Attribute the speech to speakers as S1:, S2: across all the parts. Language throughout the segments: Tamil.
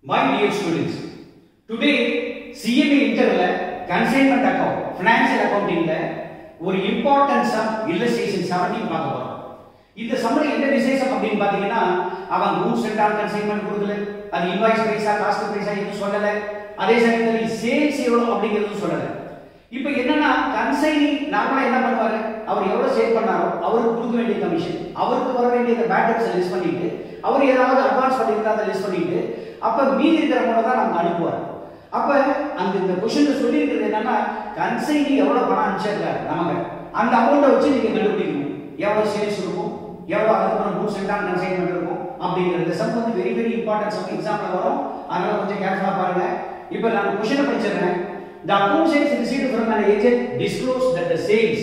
S1: My dear students, today CMA Interla Consignment Account, Financial Accounting ஒரு importance of illustration 17 பார்க்க போறோம். இந்த சம்மரி என்ன விசேஷம் அப்படினு பாத்தீங்கன்னா அவன் goods and consignment கொடுக்கல, அது இன்வாய்ஸ் பிரைஸா காஸ்ட் பிரைஸா எதுவும் சொல்லல, அதே சமயத்துல சேல்ஸ் எவ்வளவு அப்படிங்கறது சொல்லல. இப்போ என்னன்னா கன்சைனி நார்மலா என்ன பண்ணுவாரு, அவர் எவ்வளவு சேல் பண்ணாரோ அவருக்கு கொடுக்க வேண்டிய கமிஷன், அவருக்கு வர வேண்டிய பேட் டெப்ஸ் லிஸ்ட் பண்ணிட்டு, அவர் ஏதாவது அட்வான்ஸ் பண்ணிருந்தா அதை லிஸ்ட் பண்ணிட்டு, அப்ப மீதி இருக்கிற அமௌண்ட் தான் நமக்கு அனுப்புவார். அப்ப அந்த இந்த क्वेश्चनல சொல்லி இருக்கிறது என்னன்னா கன்சைனி எவ்வளவு பணம் அனுப்பிச்சிருக்காரு நமக்கு, அந்த அமௌண்ட்டை வச்சு நீங்க கண்டுபிடிக்கணும் எவ்வளவு சேல்ஸ் இருக்கும், எவ்வளவு அதுக்கப்புறம் கூட்ஸ் அண்ட் கன்சைன்மென்ட் இருக்கும் அப்படிங்கிறது. சம் வந்து வெரி வெரி இம்பார்ட்டன்ட் சம் எக்ஸாம்ல வரும், அதனால கொஞ்சம் கேர்ஃபுல்லா பாருங்க. இப்போ நான் question படிச்சிடுறேன். The account sales received from an agent disclosed that the sales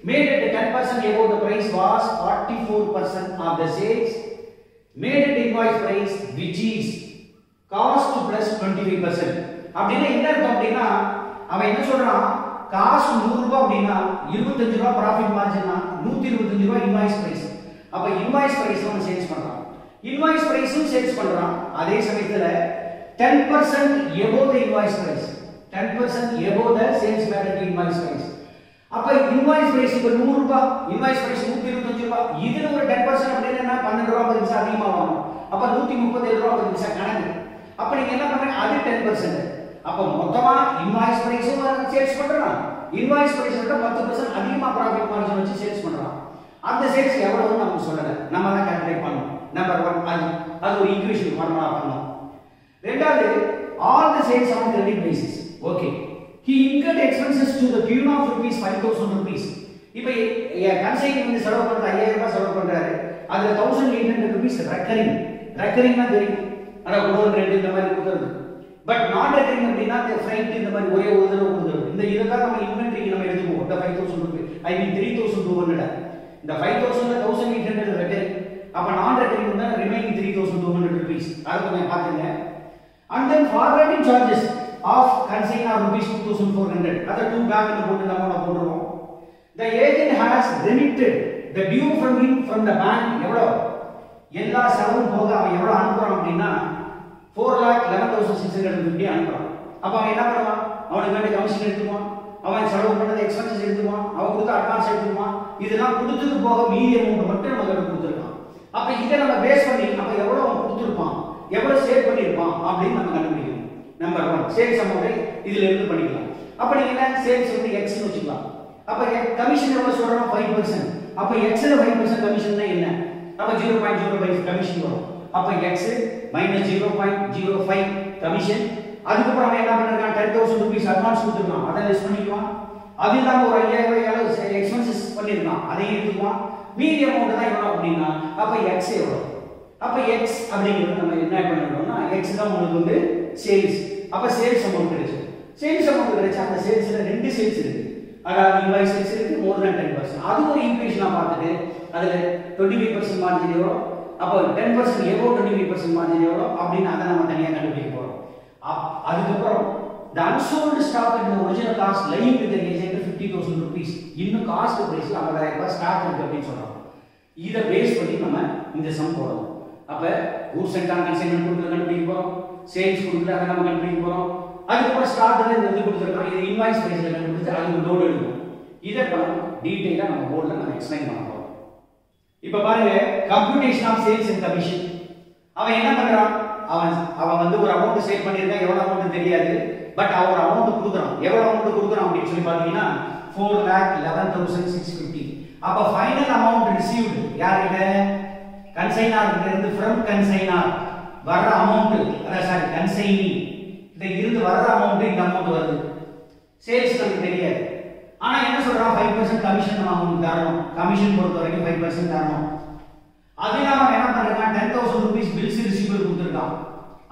S1: made at 10% above the price was 44% of the sales made at invoice price, which is cost plus 25%. அப்படினா என்ன அர்த்தம் அப்படினா அவன் என்ன சொல்றான், காஸ்ட் 100 ரூபாய் அப்படினா 25 ரூபாய் profit margin-னா 125 ரூபாய் இன்வாய்ஸ் பிரைஸ். அப்ப இன்வாய்ஸ் பிரைஸ் அவன் சேல்ஸ் பண்றான், இன்வாய்ஸ் பிரைஸும் சேல்ஸ் பண்றான். அதே சமயத்துல 10% above the invoice price, 10% above the sales made at invoice price. அப்ப இன்வாய்ஸ் பிரைஸ் இப்ப 100 ரூபாய், இன்வாய்ஸ் பிரைஸ் 125 ரூபாய், இதுல ஒரு 10% அப்படினா 12 ரூபாய் 10 பைசா அதிகமா வரும். அப்ப 137 ரூபாய் 10 பைசா கணக்கு. அப்ப நீங்க என்ன பண்றீங்க, அது 10%. அப்ப மொத்தமா இன்வாய்ஸ் பிரைஸும் சேல்ஸ் பண்றான், இன்வாய்ஸ் பிரைஸ் விட 10% அதிகமா profit margin வச்சு சேல்ஸ் பண்றான். அந்த சேல்ஸ் எவ்வளவுன்னு நமக்கு சொல்லல, நம்ம தான் கால்குலேட் பண்ணனும். நம்பர் 1 அது ஒரு ஈக்குவேஷன் ஃபார்முலா பண்ணனும். ரெண்டாவது all the sales on credit basis. Okay, he incurred expenses to the tune of rupees 5000 rupees. இப்போ கன்சைன் வந்து செலவு பண்ற 5000 ரூபாய் செலவு பண்றாரு, அதுல 1800 rupees ரெக்கரிங்னா தெரியும், அத குடோன் ரெண்ட் இந்த மாதிரி கொடுக்கிறது. பட் நாட் ரெக்கரிங் அப்படினா ஃரைட் இந்த மாதிரி ஒரே ஒரு தடவை கொடுக்கிறது. இந்த இதெல்லாம் நம்ம இன்வென்டரிக்கு நம்ம எடுத்துக்குவோம். இந்த 5000 rupees ஐ மீன் 3200. இந்த 5000ல 1800 ரெக்கரிங், அப்ப நான் ரெக்கரிங் தான் ரிமைனிங் 3200 rupees. அத கொஞ்சம் பாத்துங்க. And then forwarding charges of consign are rupees 2400. Other two bank ல போட்டு நம்ம போடுறோம். The agent has remitted the due from him from the bank. எவ்வளவு எல்லா செலவும் போக அவன் எவ்வளவு அனுப்புறான் அப்படினா 4,11,650 அனுப்புறான். அப்ப அவன் என்ன பண்ணுவான், அவனுக்கு வேண்டிய கமிஷன் எடுத்துக்குவான், அவன் செலவு பண்ணத எக்ஸ்பென்சஸ் எடுத்துக்குவான், அவன் கொடுத்த அட்வான்ஸ் எடுத்துக்குவான். இதெல்லாம் கொடுத்தது போக மீதி அமௌண்ட் மட்டும் நம்ம கிட்ட கொடுத்திருக்கான். அப்ப இத நம்ம பேஸ் பண்ணி அப்ப எவ்வளவு அவன் கொடுத்திருப்பான், எவ்வளவு சேவ் பண்ணிருப்பான் அப்படின்னு நம்ம கண்டுபிடிக்கணும். நம்பர் 1 சேல்ஸ் அமௌண்ட் இதுல இருந்து பண்ணிக்கலாம். அப்ப நீங்க என்ன சேல்ஸ் வந்து x னு வச்சுக்கலாம். அப்ப கமிஷன் எவ்வளவு சொல்றோம் 5%. அப்ப x ல 5% கமிஷன்னா என்ன, அப்ப 0.05 கமிஷன் வரும். அப்ப x minus 0.05 கமிஷன். அதுக்கு அப்புறம் என்ன பண்றான், 10000 rupees அட்வான்ஸ் கொடுத்திருக்கான், அத லெஸ் பண்ணிக்குவான். அது இல்லாம ஒரு 5000 எக்ஸ்பென்சஸ் பண்ணிருக்கான், அதையும் எடுத்துக்குவான். மீதி அமௌண்ட் தான் எவ்வளவு அப்படினா அப்ப x எவ்வளவு, அப்ப x அப்படிங்கிறது நம்ம என்ன பண்ணணும்னா x தான் உங்களுக்கு வந்து சேல்ஸ். அப்ப சேல்ஸ் அமௌண்ட் கிடைச்சு, சேல்ஸ் அமௌண்ட் கிடைச்சு அந்த சேல்ஸ்ல ரெண்டு சேல்ஸ் இருக்கு, அதாவது இன்வாய்ஸ் சேல்ஸ் இருக்கு more than 10%. அது ஒரு ஈக்குவேஷனா பார்த்துட்டு அதுல 25% மார்ஜின் எவ்வளவு, அப்ப 10% above 25% மார்ஜின் எவ்வளவு அப்படின்னு அத நம்ம தனியா கண்டுபிடிக்க போறோம். அதுக்கு அப்புறம் the unsold stock at the original cost lying with the agent 50,000 rupees. இன்னும் காஸ்ட் பிரைஸ்ல 50000 ரூபாய் ஸ்டாக் இருக்கு அப்படின்னு சொல்றோம். இத பேஸ் பண்ணி நம்ம இந்த சம் போடணும். அப்ப கூட்ஸ் அண்ட் கன்சைன்மென்ட் கொடுத்து கண்டுபிடிக்க போறோம், சேல்ஸ் கொடுத்து அத நம்ம கண்டுபிடிக்க போறோம். அதுக்கு அப்புறம் ஸ்டாக்ல இந்த இது கொடுத்திருக்கோம், இது இன்வாய்ஸ் பிரைஸ்ல கண்டுபிடிச்சு அதுக்கு லோட் எடுக்கணும். இத டீடைலா நம்ம போர்ட்ல நம்ம எக்ஸ்பிளைன் பண்ண போறோம். இப்போ பாருங்க, computation of sales and commission. அவன் என்ன பண்றான், அவன் வந்து ஒரு அமௌண்ட் சேல் பண்ணிருக்கான், எவ்வளவு அமௌண்ட் தெரியாது, பட் அவன் ஒரு அமௌண்ட் கொடுக்குறான். எவ்வளவு அமௌண்ட் கொடுக்குறான் அப்படின்னு சொல்லி பாத்தீங்கன்னா 4,11,650. அப்ப ஃபைனல் அமௌண்ட் ரிசீவ்ட் யார்கிட்ட, கன்சைனார் கிட்ட இருந்து, from கன்சைனார் வர்ற அமௌண்ட், அத சாரி கன்சைனி கிட்ட இருந்து வர்ற அமௌண்ட் இந்த அமௌண்ட் வருது. சேல்ஸ் நமக்கு தெரியாது, ஆனா என்ன சொல்றான் 5% கமிஷன் அவங்களுக்கு தரணும், கமிஷன் பொறுத்த வரைக்கும் 5% தரணும். அதனால என்ன பண்றான் 10,000 rupees bills receivable கொடுத்திருக்கான்,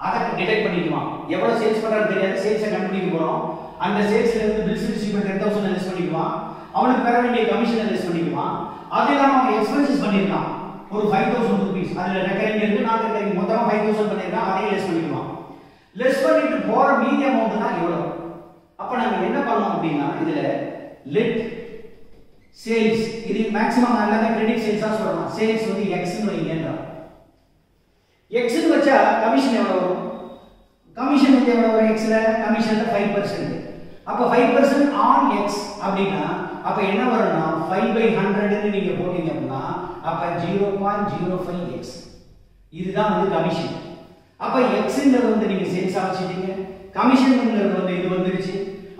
S1: அத டிடெக்ட் பண்ணிக்குவான். எவ்வளவு சேல்ஸ் பண்றான்னு தெரியாது, சேல்ஸை கண்டுபிடிக்க போறோம். அந்த சேல்ஸ்ல இருந்து bills receivable 10,000 லெஸ் பண்ணிக்குவான், அவனுக்கு பெற வேண்டிய கமிஷன் லெஸ் பண்ணிக்குவான். அது இல்லாம அவன் எக்ஸ்பென்சஸ் பண்ணிருக்கான் ஒரு 5,000 rupees, அதுல ரெக்கரிங் இருக்கு, நான் ரெக்கரிங் மொத்தமா 5,000 பண்ணிருக்கான், அதையும் லெஸ் பண்ணிக்குவான். லெஸ் பண்ணிட்டு போற மீதி அமௌண்ட் தான் எவ்வளவு. அப்ப நம்ம என்ன பண்ணோம் அப்படின்னா இதுல லெட் சேல்ஸ், இது மேக்ஸிமம் எல்லாமே கிரெடிட் சேல்ஸா சொல்லலாம். சேல்ஸ் வந்து x னு வைங்கன்றோம். x னு வச்சா கமிஷன் எவ்வளவு வரும், கமிஷன் எவ்வளவு எக்ஸ்ல கமிஷன்ல 5%. அப்ப 5% on x அப்படினா அப்ப என்ன வரும்னா 5/100 ன்னு நீங்க போடுங்க அப்படினா அப்ப 0.05x இதுதான் வந்து கமிஷன். அப்ப xங்கிறது வந்து நீங்க சேல்ஸ் ஆவச்சிட்டீங்க, கமிஷன்ங்கிறது வந்து இது வந்துருச்சு.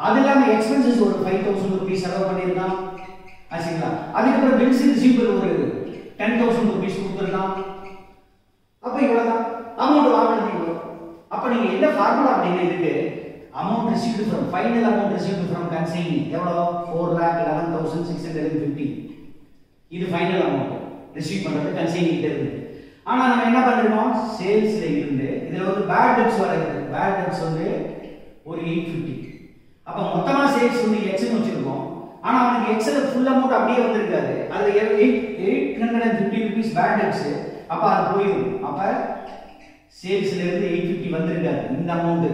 S1: அது இல்லாம எக்ஸ்பென்சஸ் ஒரு 5000 ரூபாய் செலவு பண்ணிருக்கான் ஆச்சுங்களா. அதுக்கு அப்புறம் பில்ஸ் ரிசீவபிள் ஒரு 10000 ரூபாய் கொடுத்துறலாம். அப்ப இவ்வளவுதான் அமௌண்ட் வாங்குறது இவ்வளவு. அப்ப நீங்க என்ன ஃபார்முலா அப்படினா இதுக்கு amount received from final amount received from consignee எவ்வளவு 4,11,650. இது ஃபைனல் அமௌண்ட் ரிசீவ் பண்றது கன்சைனி கிட்ட இருந்து. ஆனா நம்ம என்ன பண்றோம் சேல்ஸ்ல இருந்து இதுல வந்து பேட் டெப்ட்ஸ் வருது. பேட் டெப்ட்ஸ் வந்து ஒரு 850. அப்ப மொத்தமா சேல்ஸ் வந்து x ன்னு வச்சிருக்கோம். ஆனா நமக்கு x ல ஃபுல் அமௌண்ட் அப்படியே வந்திருக்காது. அதுல 850 ரூபீஸ் பேட் டெப்ட்ஸ். அப்ப அது போயிடும். அப்ப சேல்ஸ்ல இருந்து 850 வந்திருக்காது இந்த அமௌண்ட்.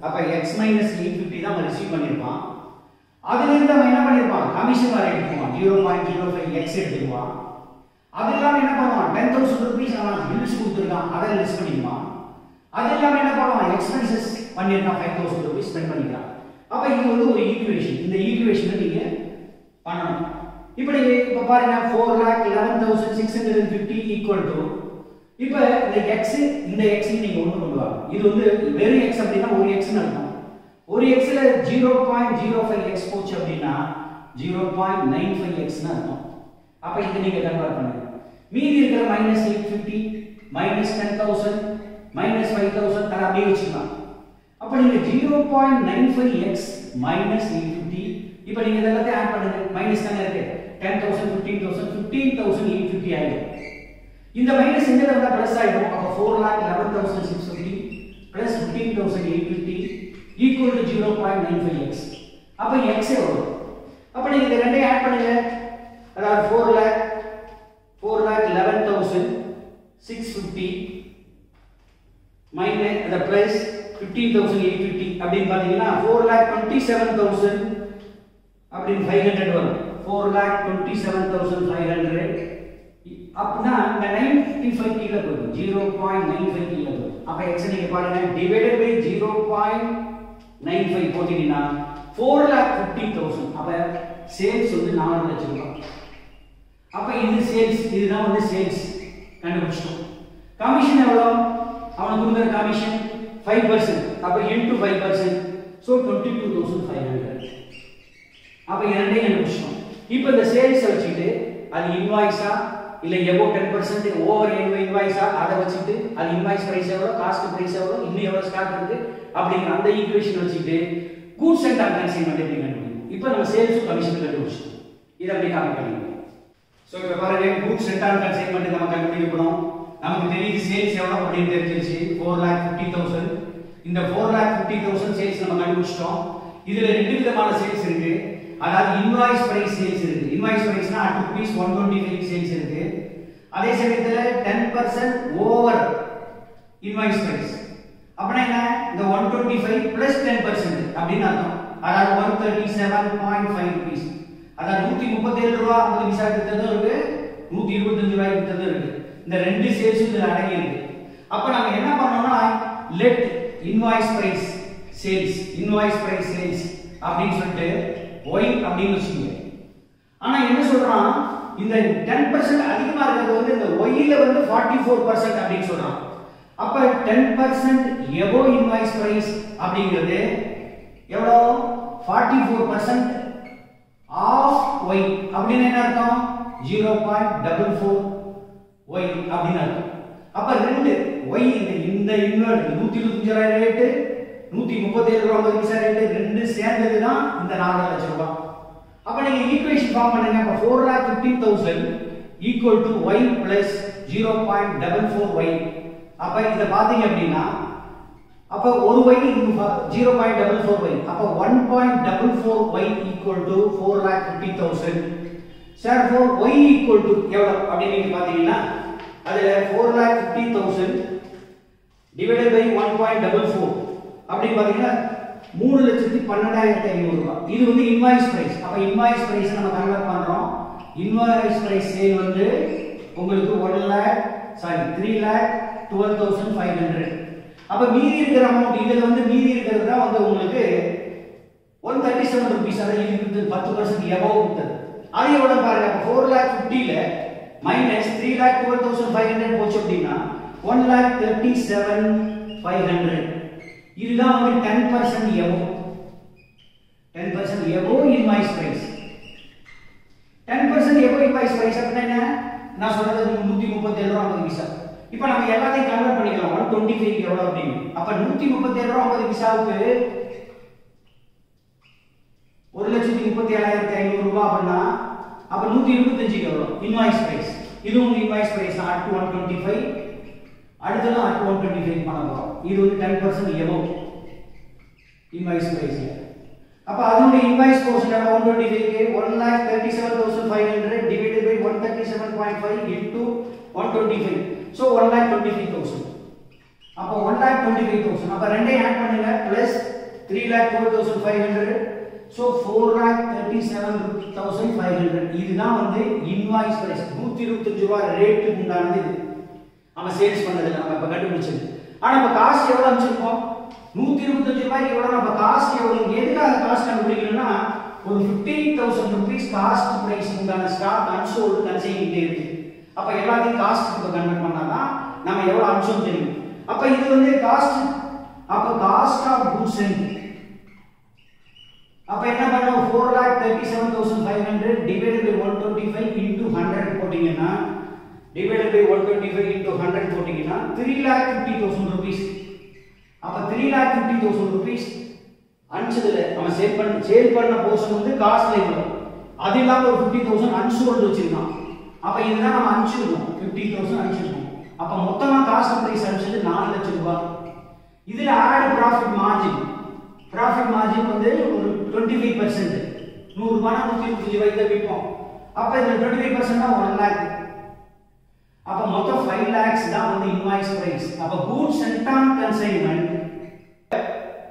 S1: அப்ப x - 850 தான் நம்ம ரிசீவ் பண்ணிருப்பான். அதுல இருந்து நம்ம என்ன பண்ணிருப்பான் கமிஷன் வர எடுத்துக்குவான் 0.05x எடுத்துக்குவான். அது இல்லாம என்ன பண்ணுவான் 10000 ரூபாய் அவன் பில்ஸ் கொடுத்திருக்கான் அதை லிஸ்ட் பண்ணிடுவான். அது இல்லாம என்ன பண்ணுவான் எக்ஸ்பென்சஸ் பண்ணிருக்கான் 5000 ரூபாய் ஸ்பெண்ட் பண்ணிருக்கான். அப்ப இது வந்து ஒரு ஈக்குவேஷன். இந்த ஈக்குவேஷனை நீங்க பண்ணணும். இப்ப பாருங்க 4,11,650 ஈக்குவல் டு இப்ப இந்த x இந்த x நீங்க ஒண்ணு கொண்டு வாங்க. இது வந்து வெறும் x அப்படினா ஒரு x ன்னு அர்த்தம். ஒரு x ல 0.05x போச்சு அப்படினா 0.95x ன்னு அர்த்தம். அப்ப இத நீங்க கன்வர்ட் பண்ணுங்க. மீதி இருக்கிற -850 -10,000 -5,000 தர அப்படியே வச்சுக்கலாம். அப்ப நீங்க 0.95x -850 இப்ப நீங்க இதெல்லாம் ஆட் பண்ணுங்க. மைனஸ் தான இருக்கு 10,000 15,000 15,850 ஆயிடும். இந்த மைனஸ் எங்க வந்தா பிளஸ் ஆயிடும். அப்ப 4,11,650 பிளஸ் 15,850 ஈக்குவல் டு 0.95x. அப்ப x எவ்வளவு? அப்ப நீங்க இந்த ரெண்டையும் ஆட் பண்ணுங்க. அதாவது 4,11,650 மைனஸ் அந்த பிளஸ் 15,850 அப்படினு பாத்தீங்கன்னா 4,27,000 அப்படினு 500 வரும். 4,27,500 அப்படினா இந்த 95 கீழ போகும் 0.95 கீழ போகும். அப்ப x நீங்க பாருங்க டிவைடட் பை 0.95 போட்டீங்கன்னா 4,50,000. அப்ப சேல்ஸ் வந்து 4 லட்சம் ரூபாய். அப்ப இது சேல்ஸ், இதுதான் வந்து சேல்ஸ் கண்டுபிடிச்சோம். கமிஷன் எவ்வளவு? அவனுக்கு கொடுக்கிற கமிஷன் 5%. அப்ப into 5% so 22,500. அப்ப இரண்டையும் கண்டுபிடிச்சோம். இப்போ இந்த சேல்ஸ் வச்சிட்டு அது இன்வாய்ஸா இல்ல எபோ 10% ஓவர் இன்வாய்ஸா அதை வச்சிட்டு அது இன்வாய்ஸ் பிரைஸ் எவ்வளவு, காஸ்ட் பிரைஸ் எவ்வளவு, இன்னும் எவ்வளவு ஸ்டாக் இருக்கு அப்படிங்கிற அந்த ஈக்குவேஷன் வச்சிட்டு கூட்ஸ் அண்ட் கன்சைன்மென்ட் எப்படி கண்டுபிடிக்கணும். இப்போ நம்ம சேல்ஸ் கமிஷன் கண்டுபிடிச்சோம். இத அப்படியே காமிக்கலாம். சோ இப்ப பாருங்க கூட்ஸ் அண்ட் கன்சைன்மென்ட் நம்ம கண்டுபிடிக்கணும். நமக்கு தெரியுது சேல்ஸ் எவ்வளவு அப்படின்னு தெரிஞ்சிருச்சு 4,50,000. இந்த 4,50,000 சேல்ஸ் நம்ம கண்டுபிடிச்சிட்டோம். இதுல ரெண்டு விதமான சேல்ஸ் இருக்கு. அதாவது இன்வாய்ஸ் பிரைஸ் சேல்ஸ் இருக்கு. இன்வாய்ஸ் பிரைஸ்னா at rupees 125 சேல்ஸ் இருக்கு. அதே சமயத்துல 10% ஓவர் இன்வாய்ஸ் பிரைஸ். அப்பனா என்ன இந்த 125 plus 10% அப்படினு அர்த்தம். அதாவது 137.5 rupees. அதாவது 137 ரூபாய் 50 பைசா கிட்டத்தட்ட இருக்கு, 125 ரூபாய் கிட்டத்தட்ட இருக்கு. இந்த ரெண்டு சேல்ஸ் இதுல அடங்கி இருக்கு. அப்ப நாம என்ன பண்ணோம்னா let invoice price sales invoice price sales அப்படினு சொல்லிட்டு y அப்படினு வச்சுங்க. ஆனா என்ன சொல்றான் இந்த 10% அதிகமா இருக்கிறது வந்து இந்த y ல வந்து 44% அப்படினு சொல்றான். அப்ப 10% above invoice price அப்படிங்கிறது எவ்வளவு 44% of y அப்படினா என்ன அர்த்தம் 0.44 y அப்படினா அர்த்தம். அப்ப ரெண்டு y இந்த இன்வெர்ட் 125 ரேட் 137 ரூபாய் 50 பைசா ரேட் ரெண்டு சேர்ந்தது தான் இந்த 4 லட்சம் ரூபாய். அப்ப நீங்க ஈக்குவேஷன் ஃபார்ம் பண்ணுங்க. அப்ப 4,50,000 equal to y plus 0.44y. அப்ப இத பாத்தீங்க அப்படினா அப்ப ஒரு y 0.44y. அப்ப 1.44y equal to 4,50,000. therefore y equal to எவ்வளவு அப்படி நீங்க பாத்தீங்கன்னா அதுல 4,50,000 divided by 1.44 அப்படி பாத்தீங்கன்னா 3,12,500 ரூபாய். இது வந்து இன்வாய்ஸ் பிரைஸ். அப்ப இன்வாய்ஸ் பிரைஸ் நம்ம கன்வர்ட் பண்றோம். இன்வாய்ஸ் பிரைஸ் சேல் வந்து உங்களுக்கு 3,12,500. அப்ப மீதி இருக்கிற அமௌண்ட் இதுல வந்து மீதி இருக்கிறது தான் வந்து உங்களுக்கு 137 rupees. அதாவது இது 10% எபோவ் கொடுத்தது. அது எவ்வளவு பாருங்க. 4,50,000 ல மைனஸ் 3,12,500 போச்சு அப்படின்னா 1,37,500. இதுதான் வந்து 10% above. 10% above invoice price. 10% above invoice price அப்படின்னா என்ன? நான் சொல்றது 137.50 இப்போ நம்ம எல்லாத்தையும் கன்வர்ட் பண்ணிக்கலாம். 125 எவ்வளவு அப்படினு. அப்ப 137.50 1,37,500 ரூபாய் அப்படினா அப்ப 125 எவ்வளவு இன்வாய்ஸ் பிரைஸ். இதுவும் இன்வாய்ஸ் பிரைஸ் அட் 125. அடுத்தது அட் 125 பண்ண போறோம். இது வந்து 10% எபோவ் இன்வாய்ஸ் பிரைஸ். அப்ப அதனுடைய இன்வாய்ஸ் போர்ஷன் எவ்வளவு 125 க்கு 1,37,500 divided by 137.5 into 125. So 1,25,000. அப்ப 1,25,000. அப்ப ரெண்டையும் ஆட் பண்ணுங்க plus 3,12,500. So 4,37,500. இதுதான் வந்து இன்வாய்ஸ் பிரைஸ். 125 ரூபாய் ரேட்டுக்கு உண்டானது இது. நம்ம சேல்ஸ் பண்ணதுல நம்ம இப்ப கண்டுபிடிச்சது. ஆனா நம்ம காஸ்ட் எவ்வளவு அனுப்பிச்சிருக்கோம்? 125 ரூபாய்க்கு எவ்வளவு நம்ம காஸ்ட் எவ்வளவு? எதுக்காக காஸ்ட் கண்டுபிடிக்கணும்னா ஒரு 15,000 rupees காஸ்ட் பிரைஸ் உண்டான ஸ்டாக் அன்சோல்டு கன்சைன்ட் இருக்கு. அப்ப எல்லாத்தையும் காஸ்ட்க்கு கன்வர்ட் பண்ணாதான் நம்ம எவ்வளவு அன்சோல்டு தெரியும். அப்ப இது வந்து காஸ்ட். அப்ப காஸ்ட் ஆஃப் கூட்ஸ் அப்ப என்ன பண்ணுவோம்? 4,37,500 divided by 125 into 100 போட்டீங்கன்னா divided by 125 into 100 போட்டீங்கன்னா 3,50,000 rupees. அப்ப 3,50,000 rupees அன்சோல்டுல நம்ம சேல் பண்ண போர்ஷன் வந்து காஸ்ட்ல இருக்கு. அது இல்லாம ஒரு 50,000 அன்சோல்டு வச்சிருக்கோம். அப்ப இதுதான் நம்ம அனுப்பிச்சிருக்கோம். 50,000 அனுப்பிச்சிருக்கோம். அப்ப மொத்தமா காஸ்ட் பிரைஸ் அனுப்பிச்சது 4 லட்சம் ரூபாய். இதுல add profit margin. Profit margin வந்து ஒரு 25%. 100 ரூபாய்னா 125 ரூபாய்க்கு விற்போம். அப்ப இதுல 25% தான் 1 lakh. அப்ப மொத்தம் 5 lakhs தான் வந்து இன்வாய்ஸ் பிரைஸ். அப்ப கூட்ஸ் சென்ட் ஆன் கன்சைன்மென்ட்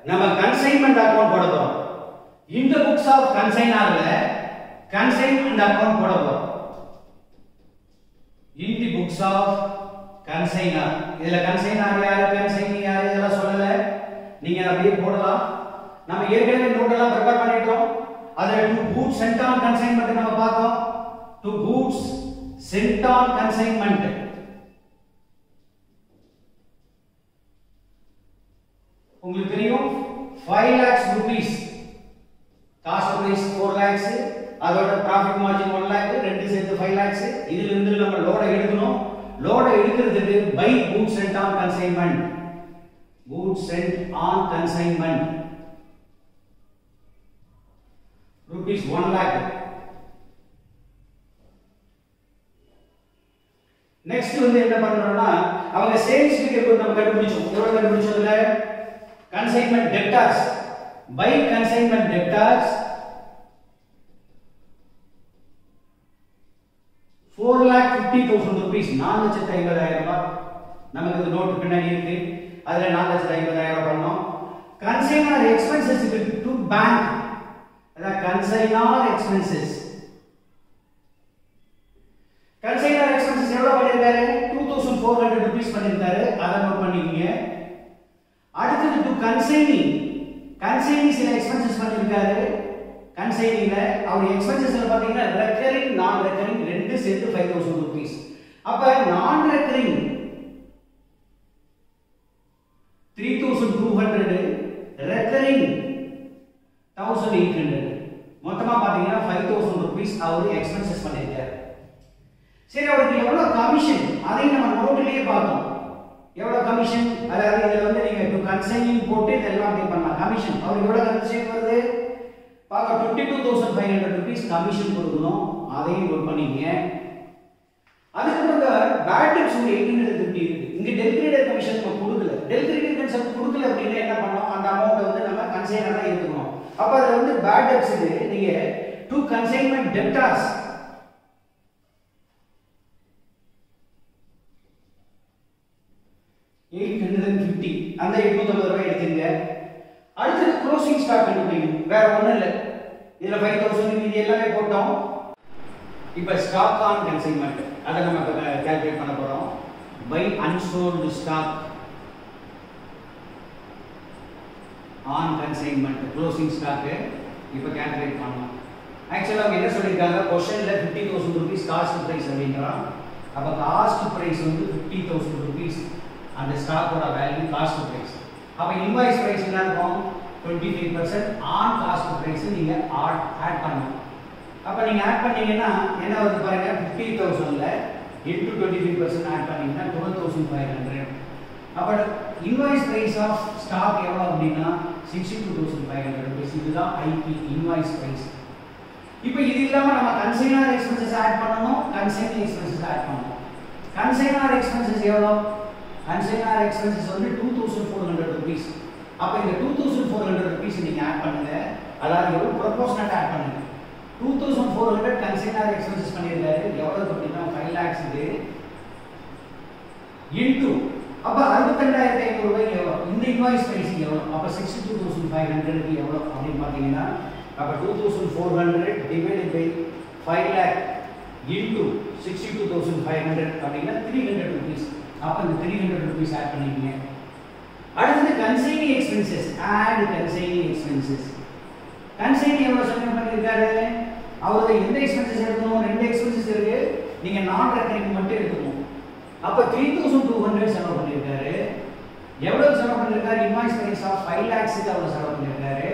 S1: நம்ம கன்சைன்மென்ட் அக்கவுண்ட் போட போறோம். இந்த புக்ஸ் ஆஃப் கன்சைனார்ல கன்சைன்மென்ட் அக்கவுண்ட் போட போறோம். In the books of consignor. இதுல கன்சைனார் யாரு, கன்சைனி யாரு இதெல்லாம் சொல்லல. நீங்க அப்படியே போடலாம். நம்ம ஏற்கனவே நோட் எல்லாம் ப்ரிப்பேர் பண்ணிட்டோம். அதுல to goods sent on consignment நம்ம பார்த்தோம். To goods sent on consignment. உங்களுக்கு தெரியும் 5 lakhs rupees. Cost price 4 lakhs. அதோட ப்ராஃபிட் மார்ஜின் 1 lakh, ரெண்டு சேர்த்து 5 lakhs. இதில இருந்து நம்ம லோட எடுக்கணும். லோட எடுக்கிறதுக்கு by goods sent on consignment. Goods sent on consignment rupees 1 lakh. Next வந்து என்ன பண்றோம்னா அவங்க சேல்ஸ் ஃபிகர் நம்ம கண்டுபிடிச்சோம். எவ்வளவு கண்டுபிடிச்சோம்ல? Consignment debtors by consignment debtors 4,50,000 rupees. 4,50,000 ரூபாய். நமக்கு இந்த நோட் பின்னாடி இருக்கு. அதுல 4,50,000 பண்ணோம். கன்சைனர் எக்ஸ்பென்சஸ் டு பேங்க். அத கன்சைனர் எக்ஸ்பென்சஸ். கன்சைனர் எக்ஸ்பென்சஸ் எவ்வளவு பண்ணிருக்காரு? 2,400 rupees பண்ணிருக்காரு. அத நோட் பண்ணிக்கங்க. அடுத்து டு கன்சைனி. கன்சைனி சில எக்ஸ்பென்சஸ் பண்ணிருக்காரு. கன்சைனிங்ல அவர் எக்ஸ்பென்சஸ்ல பாத்தீங்கன்னா ரெக்கரிங் நான் ரெக்கரிங் ரெண்டு சேர்த்து 5,000 rupees. அப்ப நான் ரெக்கரிங் 3,200, ரெக்கரிங் 1,800. மொத்தமா பாத்தீங்கன்னா 5,000 rupees அவர் எக்ஸ்பென்சஸ் பண்ணிருக்காரு. சரி, அவருக்கு எவ்வளவு கமிஷன் அதை நம்ம நோட்லயே பார்த்தோம். எவ்வளவு கமிஷன்? அதாவது இதுல வந்து நீங்க டு கன்சைனிங் போட்டு இதெல்லாம் அப்படியே பண்ணலாம். கமிஷன் அவருக்கு எவ்வளவு கமிஷன் வருது? பாக்க 22,500 rupees கமிஷன் கொடுக்கணும். அதையும் நோட் பண்ணிக்கங்க. அதுக்கப்புறம் பேட் டெப்ட்ஸ் 850 இருக்கு. இங்க டெல் கிரெடிட் கமிஷன் நம்ம கொடுக்கல. டெல் கிரெடிட் கமிஷன் கொடுக்கல அப்படினா என்ன பண்ணோம்? அந்த அமௌண்ட் வந்து நம்ம கன்சைனரா எடுத்துக்கணும். அப்ப அதுல வந்து பேட் டெப்ட்ஸ் நீங்க டு கன்சைன்மென்ட் டெப்டார்ஸ் 850 அந்த 850 ரூபாய் எடுத்துங்க. அடுத்து க்ளோசிங் ஸ்டாக் கண்டுபிடிக்கணும். வேற ஒண்ணும் இல்ல. இதுல 5,000 மீதி எல்லாமே போட்டோம். இப்போ ஸ்டாக் ஆன் கன்சைன்மென்ட் அத நம்ம கால்குலேட் பண்ண போறோம். By unsold stock on consignment closing stock இப்போ கால்குலேட் பண்ணலாம். ஆக்சுவலாக அவங்க என்ன சொல்லியிருக்காங்க, கொஸ்டினில் 50,000 rupees காஸ்ட் ப்ரைஸ் அப்படின்றான். அப்போ காஸ்ட் ப்ரைஸ் வந்து 50,000 rupees, அந்த ஸ்டாக்கோட வேல்யூ காஸ்ட் ப்ரைஸ். அப்போ இன்வாய்ஸ் ப்ரைஸ் என்ன இருக்கும், 25% ஆன் காஸ்ட் ப்ரைஸ் நீங்கள் ஆட் பண்ணணும். அப்போ நீங்கள் ஆட் பண்ணீங்கன்னா என்ன வருது பாருங்க, 50,000ல into 25% ஆட் பண்ணீங்கன்னா 12,500. அப்போ இன்வாய்ஸ் ப்ரைஸ் ஆஃப் ஸ்டாக் எவ்வளோ அப்படின்னா 62,500 rupees. இதுதான் ஐபி இன்வாய்ஸ் ப்ரைஸ். இப்போ இது இல்லாமல் நம்ம கன்சைனர் எக்ஸ்பென்சஸ் ஆட் பண்ணணும், கன்சைனிங் எக்ஸ்பென்சஸ் ஆட் பண்ணணும். கன்சைனர் எக்ஸ்பென்சஸ் எவ்வளோ, கன்சைனர் எக்ஸ்பென்சஸ் வந்து 2,400 rupees. அப்போ இந்த 2,400 rupees நீங்கள் ஆட் பண்ணுங்க, அதாவது எவ்வளோ ப்ரொபோஷனட் ஆட் பண்ணுங்க. 2,400 கன்சைனர் எக்ஸ்பென்சஸ் பண்ணியிருக்காரு, எவ்வளோ அப்படின்னா 5 lakhs இது இன்டு அப்போ 62,500 ரூபாய்க்கு எவ்வளோ, இந்த இன்வாய்ஸ் ப்ரைஸிங் எவ்வளோ, அப்போ 62,500க்கு எவ்வளோ அப்படின்னு பார்த்தீங்கன்னா அப்போ 2,400 divided by 5 lakh into 62,500 அப்படின்னா 300 rupees. அப்போ இந்த 300 rupees ஆட் பண்ணிக்கீங்க. அடுத்தது consigning expenses, add consigning expenses. Consigning எவ்வளோ செலவு பண்ணியிருக்காரு, அவரது எந்த எக்ஸ்பென்சஸ் எடுக்கணும், 2 எக்ஸ்பென்சஸ் இருக்கு, நீங்கள் நான் ரெக்கரிங் மட்டும் எடுக்கணும். அப்போ 3,200 செலவு பண்ணியிருக்காரு. எவ்வளவு செலவு பண்ணியிருக்காரு, இன்வாய்ஸ் ப்ரைஸ் ஆஃப் 5 lakhsக்கு அவ்வளோ செலவு பண்ணியிருக்காரு.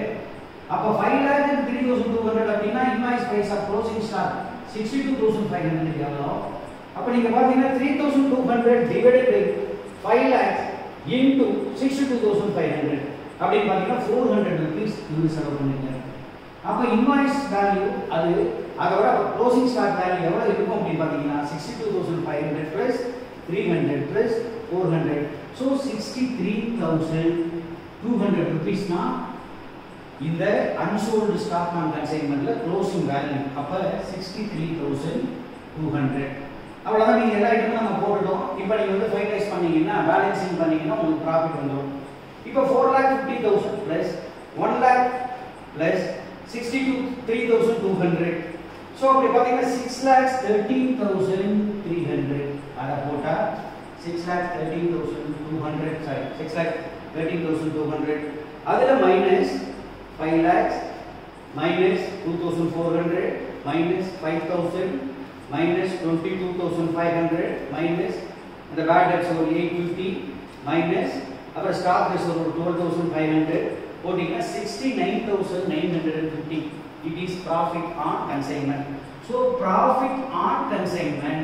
S1: அப்போ 5 lakh 3,200 அப்படின்னா invoice price of closing stock 62,500 எவ்வளோ. அப்போ நீங்கள் பார்த்தீங்கன்னா 3,200 divided by 5 lakhs into 62,500 அப்படின்னு பார்த்தீங்கன்னா 400 rupees இவரு செலவு பண்ணியிருக்காரு. அப்போ இன்வாய்ஸ் வேல்யூ அது அதோட க்ளோசிங் ஸ்டாக் வேல்யூ எவ்வளோ இருக்கும் அப்படின்னு பார்த்தீங்கன்னா 62,500 plus 300 plus 400, ஸோ 63,200 rupeesனா இந்த அன்சோல்டு ஸ்டாக் ஆன் கன்சைன்மென்ட்ல க்ளோசிங் வேல்யூ. அப்ப 63,200. அவ்வளவுதான், நீங்க எல்லா ஐட்டமும் நம்ம போட்டுட்டோம். இப்போ நீங்க வந்து ஃபைனலைஸ் பண்ணீங்கன்னா பேலன்சிங் பண்ணீங்கன்னா உங்களுக்கு ப்ராஃபிட் வந்துடும். இப்போ 4,50,000 பிளஸ் 1 lakh பிளஸ் 63,200. ஸோ அப்படி பார்த்தீங்கன்னா 6,13,300 அதை போட்டா 6,13,200 சாரி 6,13,200 அதுல minus 5 lakhs minus 2,400 minus 5,000 minus 22,500 minus the bad debts over 850 minus our stock is over 12,500 போட்டீங்கன்னா 69,950. It is profit on consignment. So profit on consignment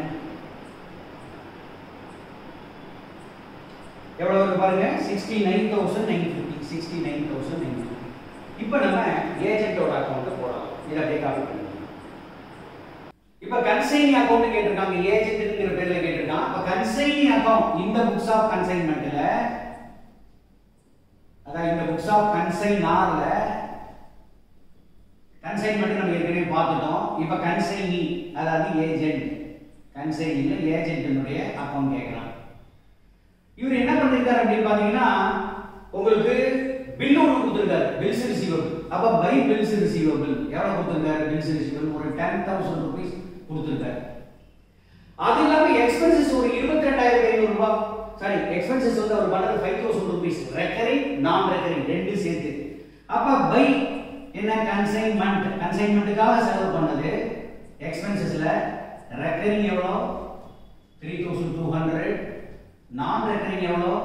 S1: எவ்வளவு வருது பாருங்க, 69,950. 69,950. இப்போ நம்ம ஏஜென்ட்டோட அக்கவுண்ட் போடலாம். இத அப்படியே காப்பி பண்ணிக்கலாம். இப்போ கன்சைனிங் அக்கவுண்ட் கேட்டிருக்காங்க, ஏஜென்ட்ங்கிற பேர்ல கேட்டிருக்காங்க. அப்ப கன்சைனிங் அக்கவுண்ட் இந்த புக்ஸ் ஆஃப் கன்சைன்மென்ட்ல, அதாவது இந்த புக்ஸ் ஆஃப் கன்சைனார்ல கன்சைன்மென்ட் நம்ம ஏற்கனவே பார்த்துட்டோம். இப்போ கன்சைனி அதாவது ஏஜென்ட், கன்சைனில ஏஜென்ட்னுடைய அக்கவுண்ட் கேட்கலாம். இவர் என்ன பண்ணிருக்காரு அப்படின்னு பாத்தீங்கன்னா, உங்களுக்கு பில் ஒன்று கொடுத்திருக்காரு, பில்ஸ் ரிசீவபிள். அப்ப பை பில்ஸ் ரிசீவபிள் எவ்வளவு கொடுத்திருக்காரு, பில்ஸ் ரிசீவபிள் ஒரு 10,000 rupees கொடுத்திருக்காரு. அது இல்லாம எக்ஸ்பென்சஸ் ஒரு 22,500 ரூபாய், சாரி எக்ஸ்பென்சஸ் வந்து அவர் பண்ணது 5,000 rupees, ரெக்கரிங் நான் ரெக்கரிங் ரெண்டு சேர்த்து. அப்ப பை என்ன, கன்சைன்மென்ட், கன்சைன்மென்ட்காக செலவு பண்ணது எக்ஸ்பென்சஸ்ல ரெக்கரிங் எவ்வளவு 3,200, நான் ரெக்கரிங் எவ்வளவு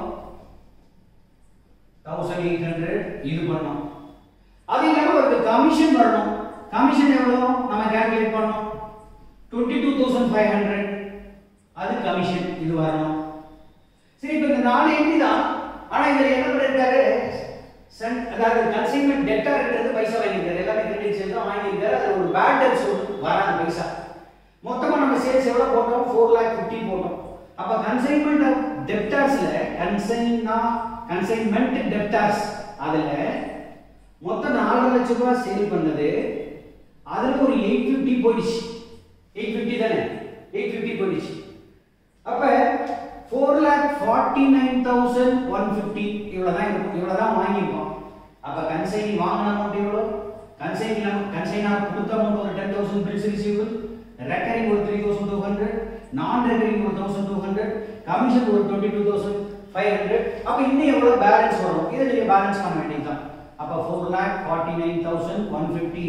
S1: 1,800 இது பண்ணோம். அது இல்லாம ஒரு கமிஷன் வரணும். கமிஷன் எவ்வளவு நம்ம கால்குலேட் பண்ணோம், 22,500 அது கமிஷன் இது வரணும். சரி, இப்போ இந்த 4 என்ட்ரி தான். ஆனா இதுல என்ன பண்ணிருக்காரு, அதாவது கன்சைன்மென்ட் டெப்டார்ன்றது பைசா வாங்கிருக்காரு, எல்லாமே கிரெடிட்ஸ் தான் வாங்கிருக்காரு. அது ஒரு பேட் டெப்ட்ஸ் வராது பைசா. மொத்தமா நம்ம சேல்ஸ் எவ்வளவு போட்டோம், 4,50,000 போட்டோம். அப்ப கன்சைன்மென்ட் ஆஃப் டெப்டார்ஸ்ல கன்சைன்மென்ட் டெப்டார்ஸ் அதுல மொத்தம் 4 லட்சம் ரூபாய் சேல் பண்ணது, அதுல ஒரு 850 போயிடுச்சு. 850 தானே, 850 போயிடுச்சு. அப்ப 4,49,150 இவ்வளவுதான் இருக்கும், இவ்வளவுதான் வாங்கியிருக்கோம். அப்ப கன்சைனி வாங்கின அமௌண்ட் எவ்வளவு, கன்சைனார் கொடுத்த அமௌண்ட் ஒரு 10,000 பில்ஸ் ரிசீவபிள், ரெக்கரிங் ஒரு 3,200, நான் ரெக்கரிங் ஒரு 1,200, கமிஷன் ஒரு 22,500. அப்ப இன்னும் எவ்வளவு பேலன்ஸ் வரும், இதை நீங்க பேலன்ஸ் பண்ண வேண்டியதுதான். அப்ப 4,49,150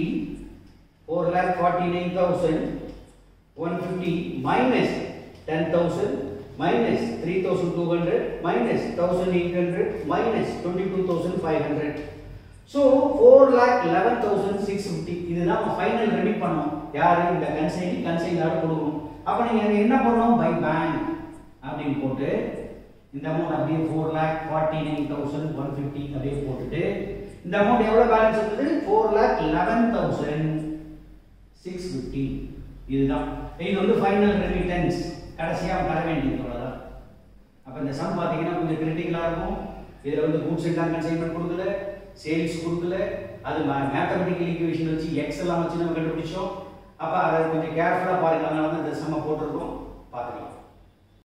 S1: 4,49,150 minus 10,000 minus 3,200 minus 1,800 minus 22,500. So 4,11,650 இதுதான் ஃபைனல் ரெமிட் பண்ணோம். யாரு இந்த கன்சைனர் கொடுக்கணும். அப்ப நீங்க என்ன பண்ணணும்? பை பேங்க் அப்படினு போட்டு இந்த அமௌண்ட் அப்படியே 4,49,150 அப்படியே போட்டுட்டு இந்த அமௌண்ட் எவ்வளவு பேலன்ஸ் இருக்குது? 4,11,650. இதுதான் இது வந்து ஃபைனல் ரெமிட்டன்ஸ், கடைசியா வர வேண்டியது அவ்வளவுதான். அப்ப இந்த சம் பாத்தீங்கன்னா கொஞ்சம் கிரிட்டிக்கலா இருக்கும். இதுல வந்து கூட்ஸ் அண்ட் கன்சைன்மென்ட் கொடுக்கல, சேல்ஸ் கொடுக்கல, அது மேத்தமெட்டிக்கல் ஈக்குவேஷன் வச்சு எக்ஸ் எல்லாம் வச்சு நம்ம கண்டுபிடிச்சோம். அப்ப அதை கொஞ்சம் கேர்ஃபுல்லா பாருங்க. அதனால தான் இந்த சம்ம போட்டிருக்கோம், பாத்துக்கலாம்.